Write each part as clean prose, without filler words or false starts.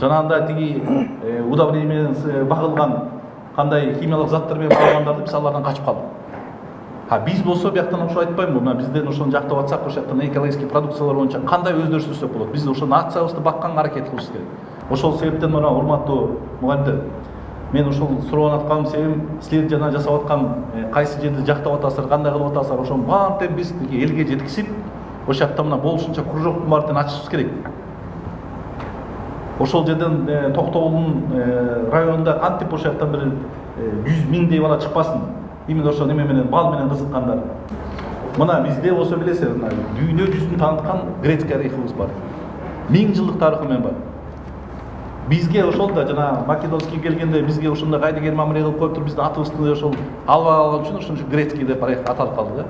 жанагындай тиги удобрение менен багылган кандай химиялык заттар менен багылгандарды биз алардан качып калдык. Биз болсо бияктан ошо айтпайм, мына бизден ошону жактап атсак, ошол жактан экологический продукциялар боюнча кандай өздөштүрсөк болот? Биз ошо нациябызды бакканга аракет кылышыбыз керек. Ошол себептен мына урматтуу мугалимдер, мен ушул сурап атканым себебим, силер жана жасап аткан кайсы жерди жактап атасыздар, кандай кылып атасыздар, ошонун баарын биз элге жеткизип, ошол жакта мына болушунча кружоктун баарын ачышыбыз керек. Ошол жерден Токтогулдун районунда кантип ошол жактан бир 100 миңдей бала чыкпасын. Именно ошо неме менен, бал менен кызыккандар. Мына бизде болсо билесиз, дүйнө жүзүн тааныткан грецкий орехибиз бар. 1000 жылдык тарыхы менен бар. Бизге ошол да жана Македонский келгенде бизге ошондой кайдыгер мамиле кылып коюп туруп, биздин атыбызды ошол албай алган үчүн ошончо грецкий деп аталып калды да.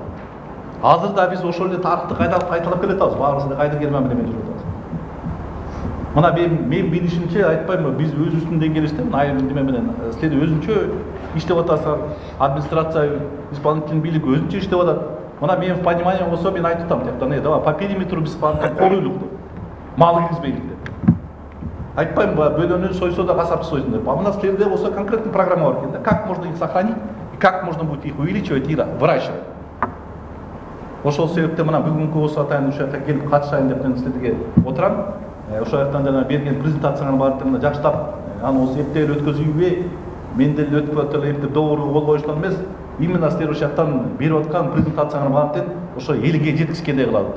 Азыр да биз ошол эле тарыхты кайталап келе атабыз, баарыбыз да кайдыгер мамиле менен жүрүп атабыз. Мына мен билишимче айтпайм, биз өзүбүздүн деңгээлибизде айрым неме менен силер өзүнчө иштеп атасыздар, администрация, исполнительный бийлик өзүнчө иштеп атат. Мына менин пониманием болсо мен айтып атам, тияктан давай по периметру биз коруйлук деп. Мал киргизбейлик деп. Айтпайм, бөлөнү сойсо да касапчы сойсун деп. Мына силерде болсо конкретный программа бар экен да, как можно их сохранить и как можно будет их увеличивать и выращивать. Ошол себептен мына бүгүнкү болсо атайын ушул жакка келип катышайын деп мен силерге отурам. Ошол жактан жана берген презентацияңардын баардыгын жакшылап, аны осы эптеп өткөзүүбү, мен деле өтүп атып эптеп доорго кол коюштан эмес, именно силер ошол жактан берип аткан презентацияңардын баарын ошо элге жеткизгендей кылалы.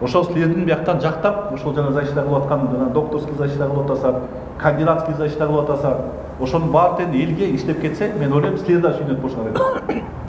Ошол силердин бияктан жактап, ошол жана защита кылып аткан, жана докторский защита кылып атасыздар, кандидатский защита кылып атасыздар, ошонун баарын элге иштеп кетсе, мен ойлойм, силер да сүйүнөт болушуңар керек.